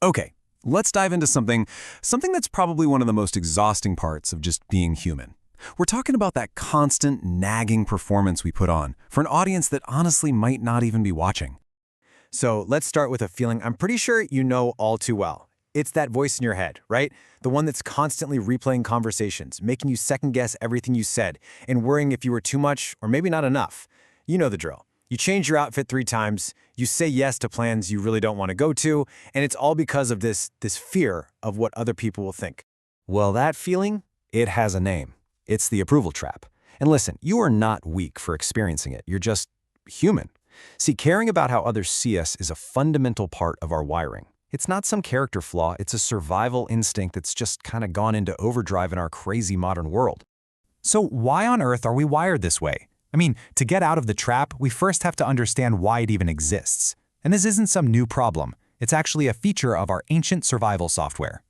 Okay, let's dive into something that's probably one of the most exhausting parts of just being human. We're talking about that constant, nagging performance we put on for an audience that honestly might not even be watching. So let's start with a feeling I'm pretty sure you know all too well. It's that voice in your head, right? The one that's constantly replaying conversations, making you second-guess everything you said, and worrying if you were too much or maybe not enough. You know the drill. You change your outfit 3 times, you say yes to plans you really don't want to go to, and it's all because of this fear of what other people will think. Well, that feeling, it has a name. It's the approval trap. And listen, you are not weak for experiencing it. You're just human. See, caring about how others see us is a fundamental part of our wiring. It's not some character flaw, it's a survival instinct that's just kind of gone into overdrive in our crazy modern world. So why on earth are we wired this way? I mean, to get out of the trap, we first have to understand why it even exists. And this isn't some new problem. It's actually a feature of our ancient survival software.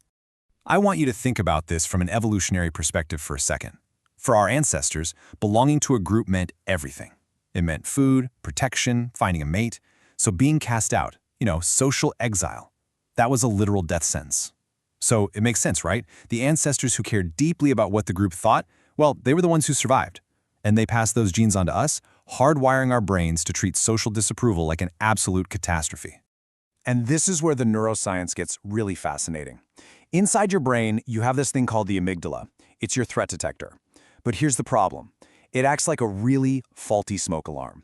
I want you to think about this from an evolutionary perspective for a second. For our ancestors, belonging to a group meant everything. It meant food, protection, finding a mate. So being cast out, social exile, that was a literal death sentence. So it makes sense, right? The ancestors who cared deeply about what the group thought, well, they were the ones who survived. And they passed those genes on to us, hardwiring our brains to treat social disapproval like an absolute catastrophe. And this is where the neuroscience gets really fascinating. Inside your brain, you have this thing called the amygdala. It's your threat detector. But here's the problem. It acts like a really faulty smoke alarm.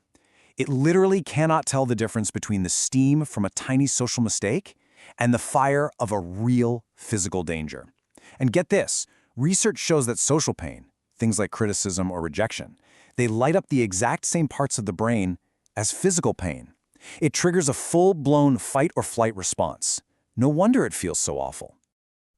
It literally cannot tell the difference between the steam from a tiny social mistake and the fire of a real physical danger. And get this, research shows that social pain, things like criticism or rejection, they light up the exact same parts of the brain as physical pain. It triggers a full-blown fight or flight response. No wonder it feels so awful.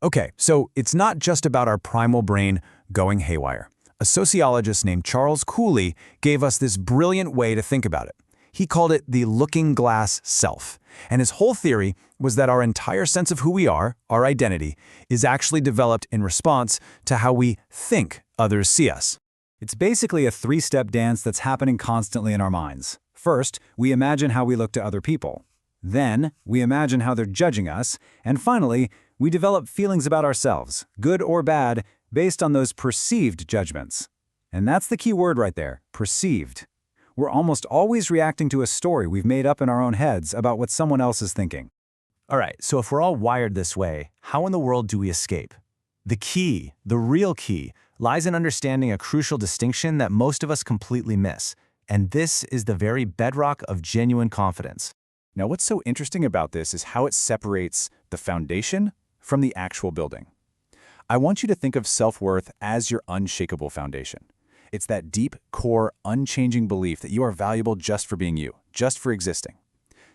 Okay, so it's not just about our primal brain going haywire. A sociologist named Charles Cooley gave us this brilliant way to think about it. He called it the looking glass self. And his whole theory was that our entire sense of who we are, our identity, is actually developed in response to how we think others see us. It's basically a 3-step dance that's happening constantly in our minds. First, we imagine how we look to other people. Then, we imagine how they're judging us. And finally, we develop feelings about ourselves, good or bad, based on those perceived judgments. And that's the key word right there, perceived. We're almost always reacting to a story we've made up in our own heads about what someone else is thinking. All right, so if we're all wired this way, how in the world do we escape? The key, the real key, lies in understanding a crucial distinction that most of us completely miss. And this is the very bedrock of genuine confidence. Now, what's so interesting about this is how it separates the foundation from the actual building. I want you to think of self-worth as your unshakable foundation. It's that deep, core, unchanging belief that you are valuable just for being you, just for existing.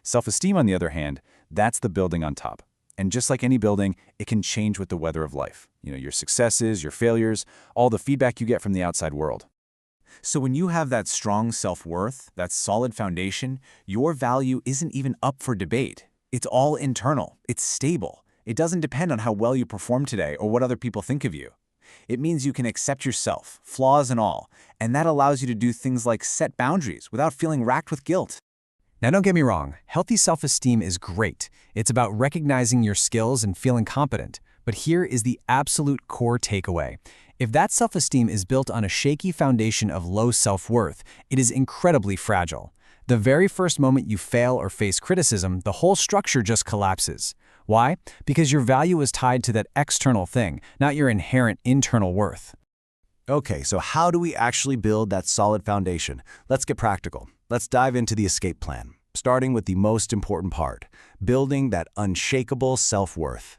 Self-esteem, on the other hand, that's the building on top. And just like any building, it can change with the weather of life. Your successes, your failures, all the feedback you get from the outside world. So when you have that strong self-worth, that solid foundation, your value isn't even up for debate. It's all internal. It's stable. It doesn't depend on how well you perform today or what other people think of you. It means you can accept yourself, flaws and all, and that allows you to do things like set boundaries without feeling racked with guilt. Now don't get me wrong, healthy self-esteem is great. It's about recognizing your skills and feeling competent. But here is the absolute core takeaway. If that self-esteem is built on a shaky foundation of low self-worth, it is incredibly fragile. The very first moment you fail or face criticism, the whole structure just collapses. Why? Because your value is tied to that external thing, not your inherent internal worth. Okay, so how do we actually build that solid foundation? Let's get practical. Let's dive into the escape plan, starting with the most important part, building that unshakable self-worth.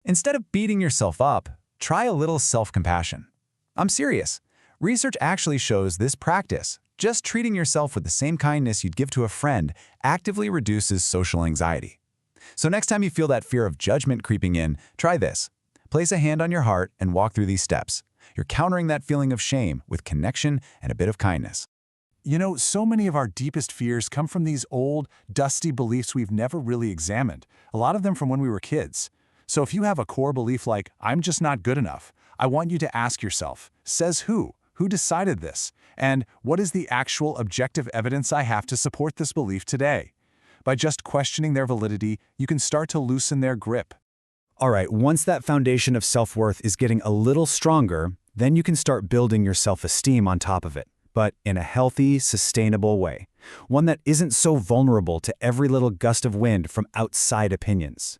Instead of beating yourself up, try a little self-compassion. I'm serious. Research actually shows this practice, just treating yourself with the same kindness you'd give to a friend, actively reduces social anxiety. So next time you feel that fear of judgment creeping in, try this. Place a hand on your heart and walk through these steps. You're countering that feeling of shame with connection and a bit of kindness. So many of our deepest fears come from these old, dusty beliefs we've never really examined, a lot of them from when we were kids. So if you have a core belief like, I'm just not good enough, I want you to ask yourself, says who? Who decided this? And what is the actual objective evidence I have to support this belief today? By just questioning their validity, you can start to loosen their grip. All right, once that foundation of self-worth is getting a little stronger, then you can start building your self-esteem on top of it, but in a healthy, sustainable way. One that isn't so vulnerable to every little gust of wind from outside opinions.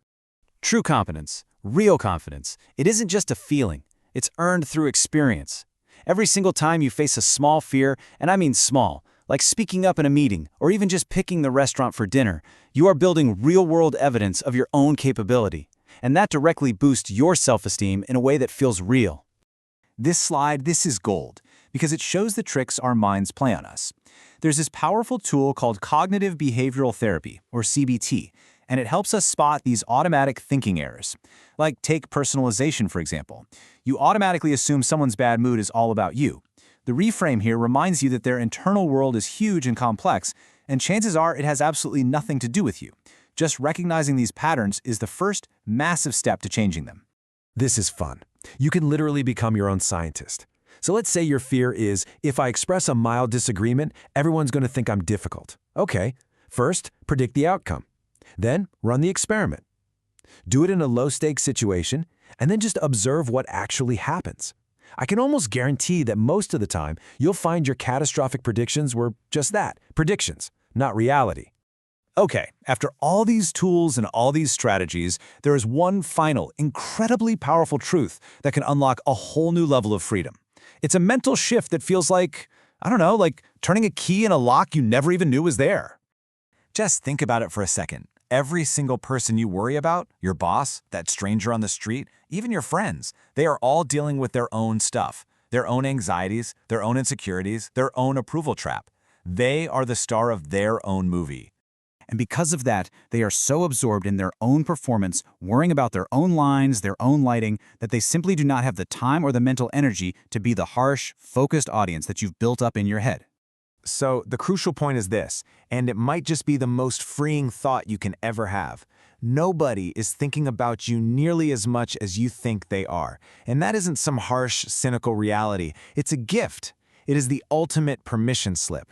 True competence, real confidence, it isn't just a feeling. It's earned through experience. Every single time you face a small fear, and I mean small, like speaking up in a meeting or even just picking the restaurant for dinner, you are building real-world evidence of your own capability. And that directly boosts your self-esteem in a way that feels real. This is gold, because it shows the tricks our minds play on us. There's this powerful tool called cognitive behavioral therapy, or CBT, and it helps us spot these automatic thinking errors. Like take personalization, for example. You automatically assume someone's bad mood is all about you. The reframe here reminds you that their internal world is huge and complex, and chances are it has absolutely nothing to do with you. Just recognizing these patterns is the first massive step to changing them. This is fun. You can literally become your own scientist. So let's say your fear is, if I express a mild disagreement, everyone's going to think I'm difficult. Okay, first, predict the outcome. Then, run the experiment. Do it in a low-stakes situation, and then just observe what actually happens. I can almost guarantee that most of the time, you'll find your catastrophic predictions were just that, predictions, not reality. Okay, after all these tools and all these strategies, there is one final, incredibly powerful truth that can unlock a whole new level of freedom. It's a mental shift that feels like, I don't know, like turning a key in a lock you never even knew was there. Just think about it for a second. Every single person you worry about, your boss, that stranger on the street, even your friends, they are all dealing with their own stuff, their own anxieties, their own insecurities, their own approval trap. They are the star of their own movie. And because of that, they are so absorbed in their own performance, worrying about their own lines, their own lighting, that they simply do not have the time or the mental energy to be the harsh, focused audience that you've built up in your head. So the crucial point is this, and it might just be the most freeing thought you can ever have. Nobody is thinking about you nearly as much as you think they are. And that isn't some harsh, cynical reality. It's a gift. It is the ultimate permission slip.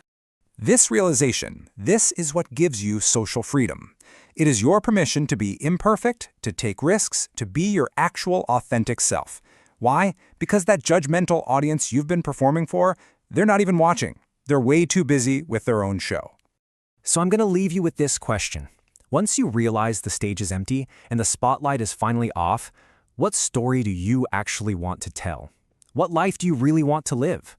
This realization, this is what gives you social freedom. It is your permission to be imperfect, to take risks, to be your actual authentic self. Why? Because that judgmental audience you've been performing for, they're not even watching. They're way too busy with their own show. So I'm going to leave you with this question. Once you realize the stage is empty and the spotlight is finally off, what story do you actually want to tell? What life do you really want to live?